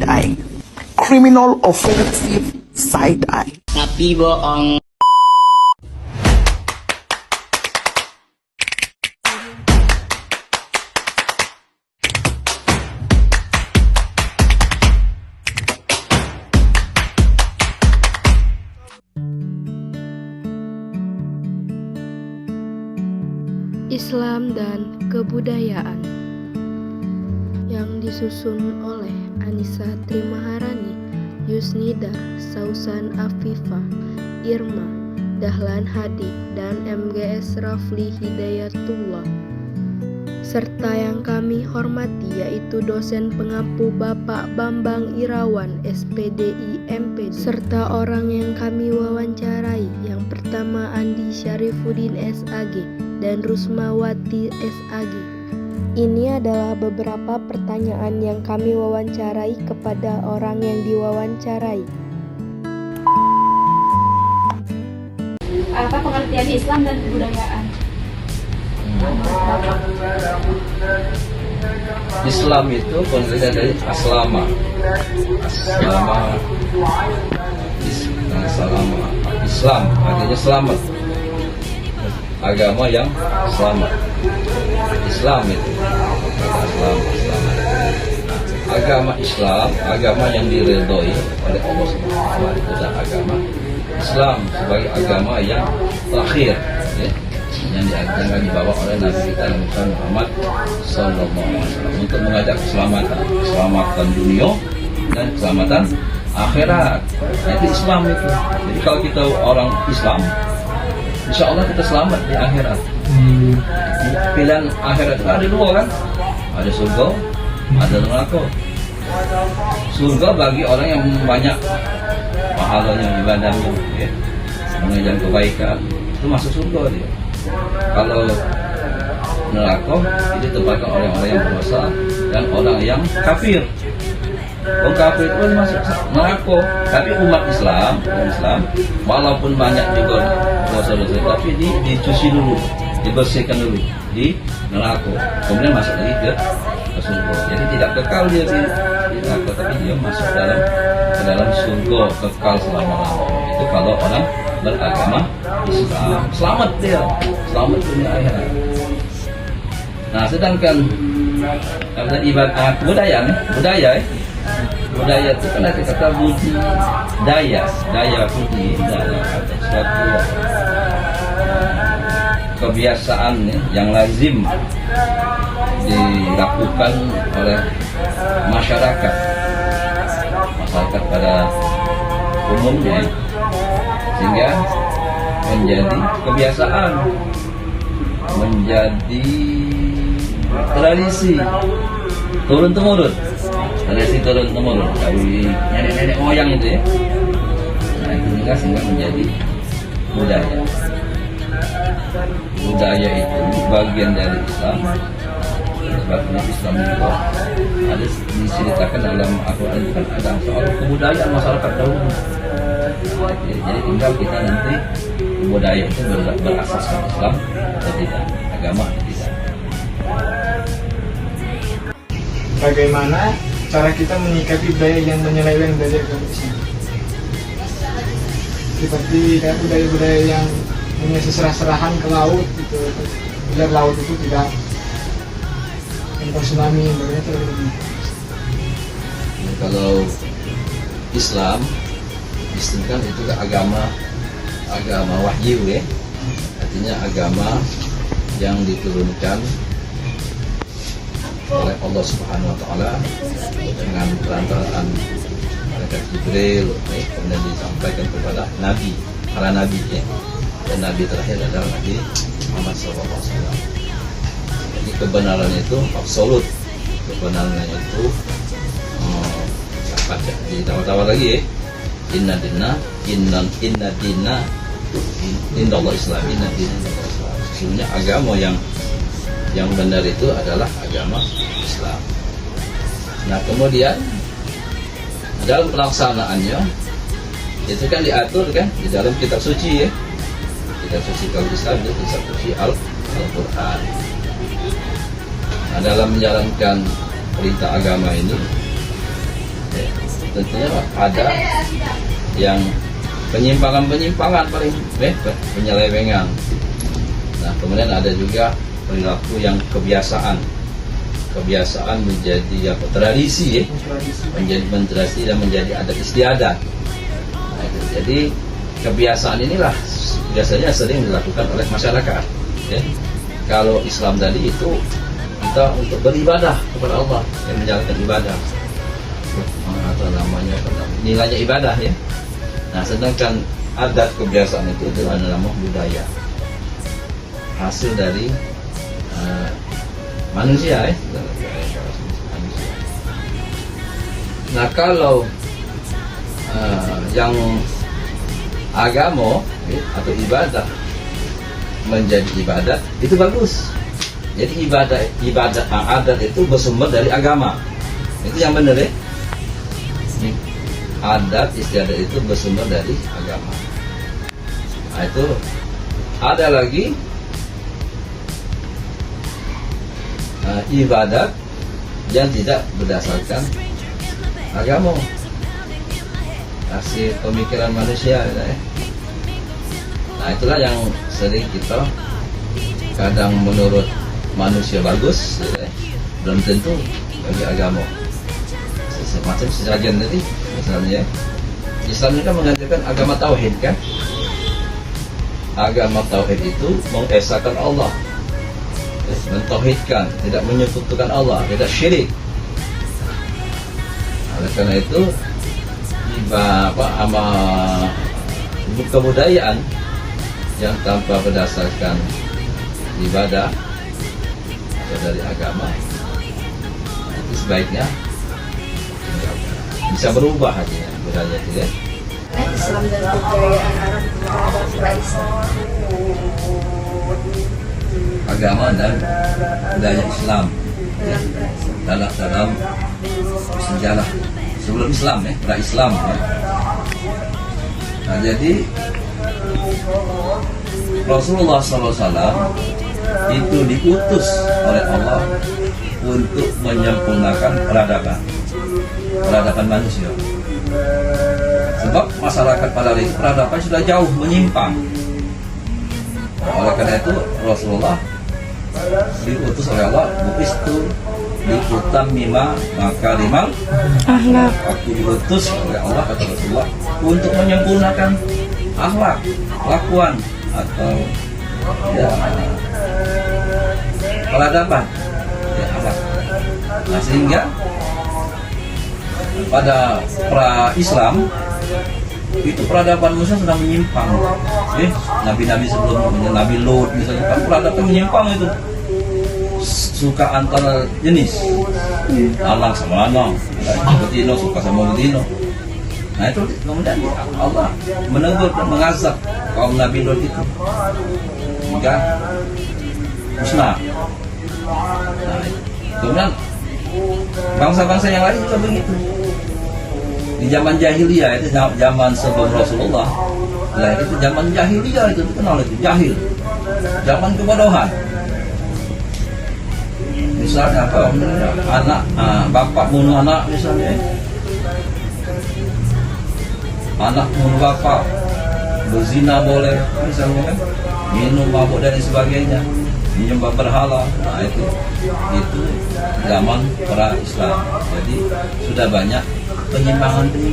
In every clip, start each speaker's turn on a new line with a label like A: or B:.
A: side eye. Criminal offensive side eye.
B: Tapi bohong.
C: Islam dan Kebudayaan yang disusun oleh Anissa Trimaharani, Yusnida, Sausan Afifah, Irma, Dahlan Hadi, dan MGS Rafli Hidayatullah, serta yang kami hormati yaitu dosen pengampu Bapak Bambang Irawan, SPDI MP, serta orang yang kami wawancarai, yang pertama Andi Syarifuddin SAG dan Rusmawati SAG. Ini adalah beberapa pertanyaan yang kami wawancarai kepada orang yang diwawancarai.
D: Apa pengertian Islam dan kebudayaan?
E: Islam itu pengertian dari aslama. Islam artinya selamat. Agama yang selamat. Islam itu selamat. Agama Islam, agama yang diridhoi oleh Allah Subhanahu wa taala, agama Islam sebagai agama yang terakhir, ya, yang dibawa oleh Nabi kita Muhammad sallallahu alaihi wasallam untuk mengajak keselamatan dunia dan keselamatan akhirat. Itu Islam itu. Jadi kalau kita orang Islam, insya Allah kita selamat di akhirat. Pilihan akhirat itu ada dua kan? Ada surga, ada neraka. Surga bagi orang yang banyak pahalanya, ibadahnya, ya, mengajar kebaikan, itu masuk surga dia. Kalau neraka itu tempatkan orang-orang yang berdosa dan orang yang kafir. Orang kafir itu masuk neraka. Tapi umat Islam walaupun banyak juga dosa-dosa, tapi dicuci dulu, dibersihkan dulu di neraka, kemudian masuk lagi ke surga. Jadi tidak kekal dia di neraka, tapi dia masuk ke dalam surga kekal selama-lamanya. Itu kalau orang beragama Islam, selamat dia, selamat dunia akhirat. Nah, sedangkan ibadah budaya itu kan ada kata budi daya budi dalam suatu kebiasaan, ya, yang lazim dilakukan oleh masyarakat pada umumnya, sehingga menjadi kebiasaan, menjadi tradisi turun temurun dari nenek moyang itu, ya. Nah, itu juga sehingga menjadi budaya itu bagian dari Islam. Sebab Islam itu ada diceritakan dalam Al-Quran itu kan ada soal kebudayaan masyarakat dahulu. Jadi tinggal kita nanti budaya itu berasaskan Islam atau tidak, agama atau tidak.
F: Bagaimana cara kita menyikapi budaya yang menyeleweng dari agama Islam? Seperti kayak budaya-budaya yang punya seserah-serahan ke laut gitu, biar laut itu tidak tsunami,
E: Kalau Islam kan itu ke agama wahyu, ya, artinya agama yang diturunkan oleh Allah Subhanahu wa taala dengan perantaraan malaikat Jibril, kemudian disampaikan kepada para nabi, ya. Dan nabi terakhir adalah Nabi Muhammad SAW. Jadi kebenaran itu absolut, kebenaran itu baca ditawar-tawar lagi, ya. Inna dina indallah Islam, inna dina indallah Islam. Sesungguhnya agama yang benar itu adalah agama Islam. Nah, kemudian dalam pelaksanaannya itu kan diatur kan di dalam kitab suci, ya. Kitab suci kalau Islam itu kitab suci Al-Quran. Nah, dalam menjalankan perintah agama ini tentunya ada yang penyimpangan paling penyelewengan. Nah, kemudian ada juga perilaku yang kebiasaan menjadi tradisi, menjadi mentradisi dan menjadi adat istiadat. Nah, jadi kebiasaan inilah biasanya sering dilakukan oleh masyarakat. Kalau Islam tadi itu kita untuk beribadah kepada Allah, yang menjalankan ibadah, atau namanya nilainya ibadah ya. Nah, sedangkan adat kebiasaan itu adalah nama budaya, hasil dari manusia. Nah, kalau yang agama atau ibadah menjadi ibadat itu bagus. Jadi ibadat adat itu bersumber dari agama. Itu yang benar ya. Adat istiadat itu bersumber dari agama. Nah, itu ada lagi ibadat yang tidak berdasarkan agama, hasil pemikiran manusia ya. Nah, itulah yang sering kita kadang menurut manusia bagus ya, belum tentu bagi agama. Semacam sesajen tadi misalnya, Islam ini kan mengatakan agama tauhid kan. Agama tauhid itu mengesahkan Allah, mentauhidkan, tidak menyekutukan Allah, tidak syirik. Oleh karena itu kebudayaan yang tanpa berdasarkan ibadah atau dari agama itu sebaiknya bisa berubah aja budaya itu ya.
B: Islam dan kebudayaan Arab terhadap pra-Islam.
E: Agama dan budaya Islam ya, dalam sejarah sebelum Islam ya, pra-Islam ya. Nah, jadi Rasulullah SAW itu diutus oleh Allah untuk menyempurnakan peradaban manusia. Sebab masyarakat pada hari itu peradaban sudah jauh menyimpang. Oleh karena itu Rasulullah diutus oleh Allah, buistu litammima makarimal akhlak. Aku diutus oleh Allah kata Rasulullah untuk menyempurnakan akhlak, kelakuan atau ya, peradaban ya, akhlak. Nah, sehingga pada pra-Islam itu peradaban manusia sudah menyimpang. Nabi-nabi sebelumnya, Nabi Lut misalnya, kan peradaban menyimpang itu, suka antar jenis, alang sama alang, betina suka sama betina. Nah, itu kemudian Allah menegur dan mengazab kaum Nabi Lut itu hingga musnah. Nah, kemudian bangsa-bangsa yang lain juga begitu. Di zaman jahiliyah itu, zaman sebelum Rasulullah, nah itu zaman jahiliyah itu dikenal itu jahil, zaman kebodohan. Misalnya apa? Anak, bapak bunuh anak misalnya, anak bunuh bapak, berzina boleh misalnya kan, minum mabuk dan sebagainya, menyembah berhala. Nah itu zaman pra-Islam. Jadi sudah banyak penyimpangan di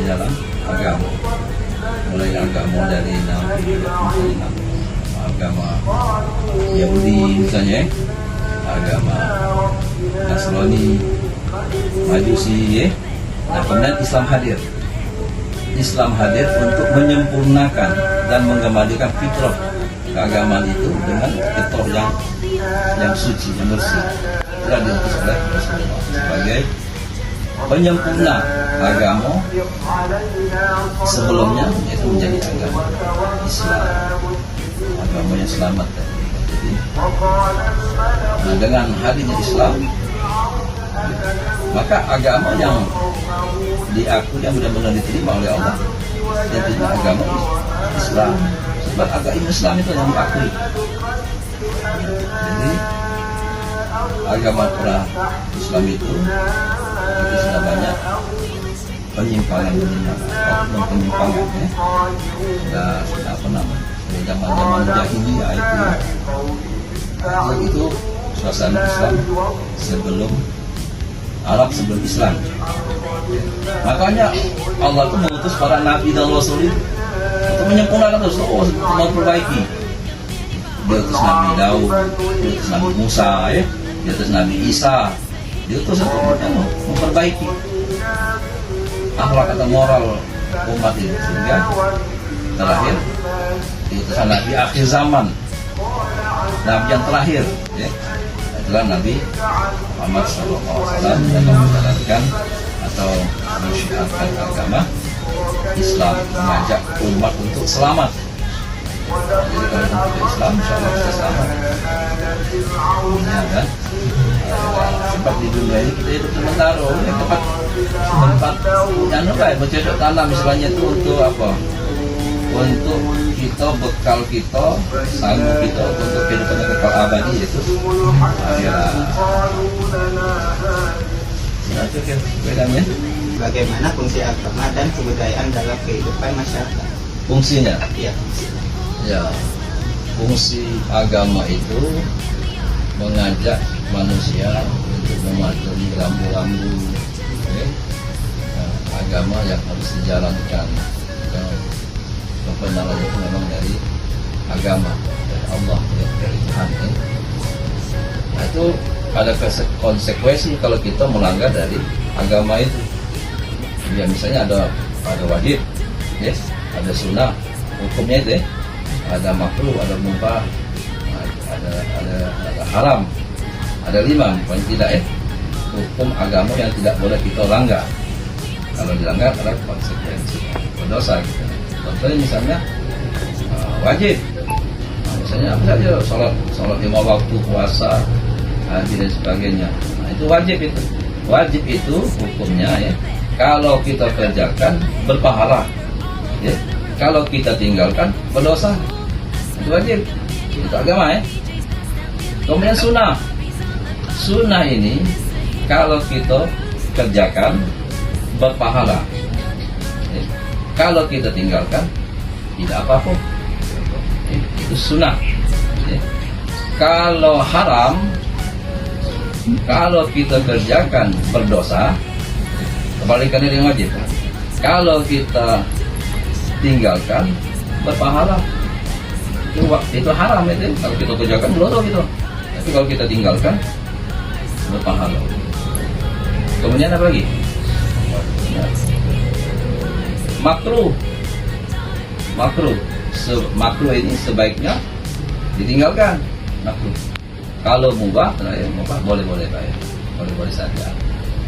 E: dalam agama, mulai agama dari agama Yahudi misalnya, agama Nasrani, Majusi ya. Nah, kemudian Islam hadir untuk menyempurnakan dan mengembalikan fitrah keagamaan itu dengan fitrah yang suci, yang bersih. Telah diutus oleh Rasulullah sebagai penyempurna agama sebelumnya, yaitu menjadi agama Islam, agama yang selamat. Jadi, nah, dengan hadirnya Islam, maka agama yang diakui yang benar-benar diterima oleh Allah, yaitu agama Islam. Sebab agama Islam itu yang diakui. Jadi agama pra-Islam itu itu sudah banyak penyimpangan ya. Sudah apa namanya, zaman jahiliyah itu suasana Islam sebelum Arab, sebelum Islam. Makanya Allah itu mengutus para nabi dan rasul itu untuk menyempurnakan terus, memperbaiki. Diutus Nabi Daud, diutus Nabi Musa, ya, diutus Nabi Isa, diutus untuk memperbaiki akhlak atau moral umat itu, sehingga terakhir diutus Nabi akhir zaman, Nabi yang terakhir, ya, adalah Nabi Muhammad SAW yang menjalankan atau mensyiarkan agama Islam, mengajak umat untuk selamat. Jadi kalau kita Islam, insya Allah bisa selamat. Ya kan? Sebab di dunia ini kita hidup sementara, ya, tempat yang baik bercocok tanam misalnya itu untuk apa? Untuk kita, bekal kita, sanggup kita untuk kehidupan yang kekal abadi, yaitu akhirat. Ya, itu kan bedanya.
G: Bagaimana fungsi agama dan kebudayaan dalam kehidupan masyarakat?
E: Fungsinya?
G: Iya.
E: Ya, fungsi agama itu mengajak manusia untuk mematuhi rambu-rambu, ya, agama yang harus dijalankan. Kebenaran itu memang dari agama, dari Allah, ya, dari Tuhan. Ya. Nah, itu ada konsekuensi kalau kita melanggar dari agama itu. Ya, misalnya ada wajib, ya, ada sunnah, hukumnya itu, ya. Ada makruh, ada mubah, ada haram, ada 5 paling tidak, hukum agama yang tidak boleh kita langgar. Kalau dilanggar adalah konsekuensi berdosa. Contohnya misalnya wajib, misalnya apa saja, sholat 5 waktu, puasa, haji dan sebagainya. Nah, itu wajib itu. Wajib itu hukumnya, ya, kalau kita kerjakan berpahala, ya. Kalau kita tinggalkan berdosa. Itu wajib, itu agama, ya. Kemudian sunnah. Sunnah ini kalau kita kerjakan berpahala, ya. Kalau kita tinggalkan tidak apa-apa. Itu sunnah, ya. Kalau haram, kalau kita kerjakan berdosa, kebalikannya dengan wajib. Kalau kita tinggalkan berpahala, itu haram itu. Kalau kita kerjakan berdosa gitu. Tapi kalau kita tinggalkan berpahala. Kemudian apa lagi? Makruh. Makruh ini sebaiknya ditinggalkan. Makruh. Kalau mubah, boleh saja.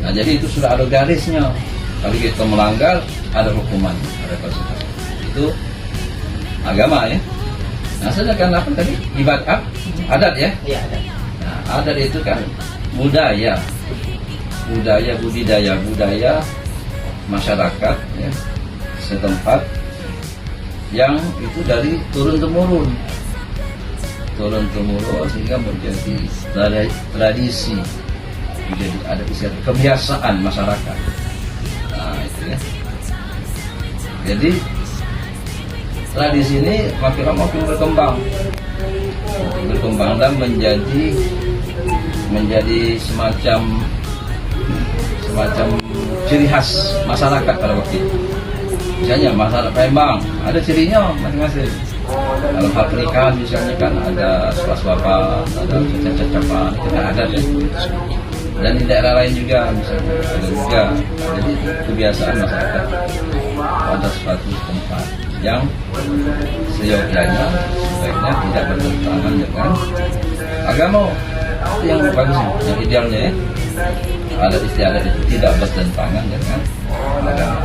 E: Nah, jadi itu sudah ada garisnya. Kalau kita melanggar, ada hukuman, ada konsekuensi. Itu agama, ya. Nah, sedangkan apa tadi? Ibadah, adat, ya.
G: Iya, adat.
E: Nah, adat itu kan budaya masyarakat, ya, setempat yang itu dari turun temurun sehingga menjadi tradisi, menjadi ada istilah kebiasaan masyarakat. Nah, itu, ya. Jadi tradisi ini makin lama makin berkembang dan menjadi semacam ciri khas masyarakat pada waktu itu. Misalnya masyarakat Palembang ada cirinya masing-masing. Dalam hal pernikahan misalnya kan ada suap-suapan, ada cecap-cecapan, itu kan ada, ya. Dan di daerah lain juga misalnya ada juga. Jadi kebiasaan masyarakat pada suatu tempat yang seyogyanya sebaiknya tidak bertentangan dengan agama. Itu yang bagus, yang idealnya, ya. Adat istiadat itu tidak bertentangan dengan agama.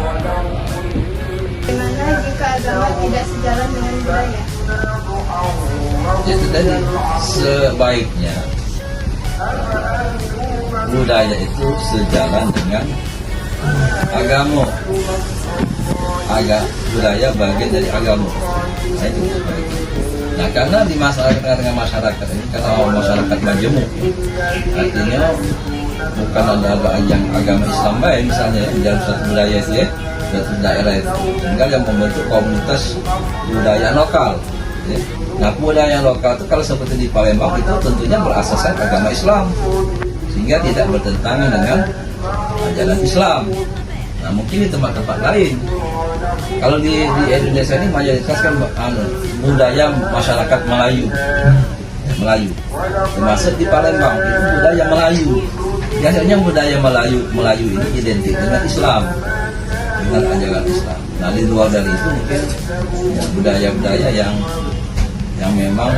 B: Bagaimana jika agama tidak sejalan dengan budaya?
E: Itu tadi, sebaiknya budaya itu sejalan dengan agama. Budaya bagian dari agama. Nah, itu sebaiknya. Nah, karena di masyarakat ini, karena masyarakat majemuk, artinya bukan ada yang agama Islam baik misalnya ya, dalam suatu budaya itu ya, suatu daerah itu, tinggal yang membentuk komunitas budaya lokal ya. Nah budaya lokal itu kalau seperti di Palembang itu tentunya berasaskan agama Islam, sehingga tidak bertentangan dengan ajaran Islam. Nah mungkin di tempat-tempat lain, kalau di Indonesia ini mayoritas kan budaya masyarakat Melayu, termasuk di Palembang itu budaya Melayu. Biasanya budaya Melayu ini identik dengan Islam, dengan ajaran Islam. Nah di luar dari itu mungkin ya, budaya-budaya yang memang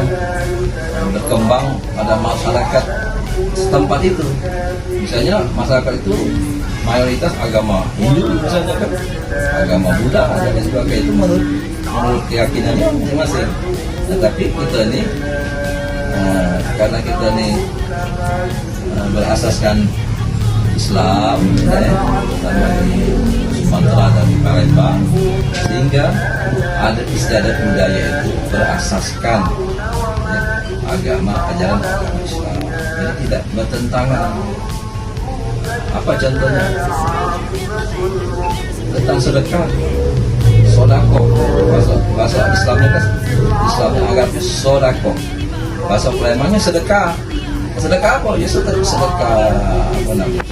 E: berkembang pada masyarakat setempat itu. Misalnya masyarakat itu mayoritas agama Hindu misalnya kan, agama Buddha dan sebagainya, itu menurut keyakinannya masing-masing. Nah, tapi kita ini karena kita ini berasaskan Islam ya, terutama di Sumatera dan di Palembang, sehingga adat istiadat budaya itu berasaskan ya, ajaran agama Islam. Jadi tidak bertentangan. Apa contohnya? Tentang sedekah, sodako. Bahasa Islamnya kan, Islamnya agaknya sodako. Bahasa Palembangnya sedekah. Sedekah apa? Ya sedekah apa namanya?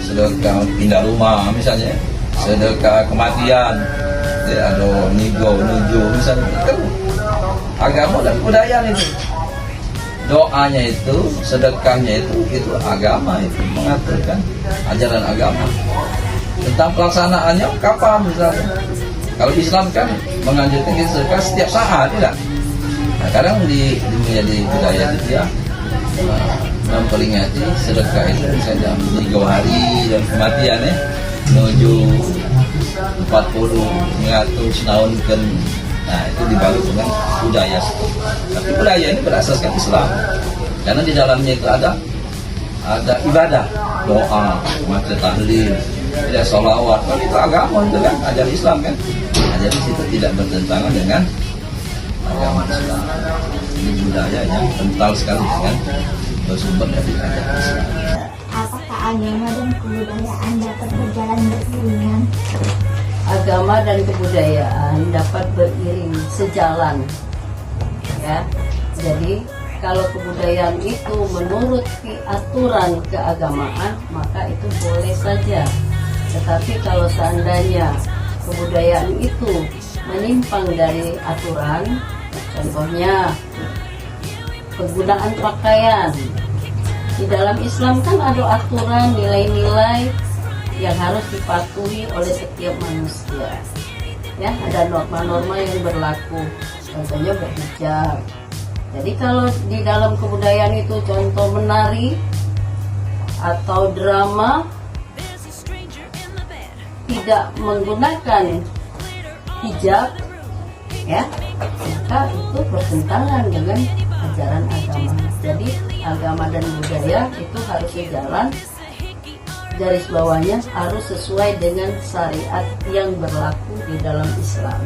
E: Sedekah pindah rumah misalnya, sedekah kematian, ya ada nuju misalnya. Itu agama dan budaya itu. Doanya itu, sedekahnya itu agama, itu mengaturkan ajaran agama. Tentang pelaksanaannya kapan misalnya? Kalau Islam kan menganjurkan kita sedekah setiap saat, tidak? Nah, kadang di budaya itu ya memperingati sedekah itu misalnya 3 hari dan kematian ya, menuju 40 mengatur setahun kan. Nah itu dibalut dengan budaya. Tapi budaya ini berasaskan Islam, karena di dalamnya itu ada ibadah, doa, baca tahlil, tidak sholawat. Kan itu agama itu kan, ajaran Islam kan. Nah, jadi itu tidak bertentangan dengan agama Islam. Ini budaya yang kental sekali dengan bersumber dari ajaran Islam.
B: Apakah agama dan kebudayaan dapat berjalan beriringan?
H: Agama dan kebudayaan dapat beriring sejalan ya. Jadi kalau kebudayaan itu menurut aturan keagamaan maka itu boleh saja. Tetapi kalau seandainya kebudayaan itu menyimpang dari aturan, contohnya penggunaan pakaian. Di dalam Islam kan ada aturan, nilai-nilai yang harus dipatuhi oleh setiap manusia. Ya, ada norma-norma yang berlaku. Contohnya berhijab. Jadi kalau di dalam kebudayaan itu contoh menari atau drama tidak menggunakan hijab, ya, maka itu bertentangan dengan ajaran agama. Jadi agama dan budaya itu harus sejalan. Garis bawahnya harus sesuai dengan syariat yang berlaku di dalam Islam.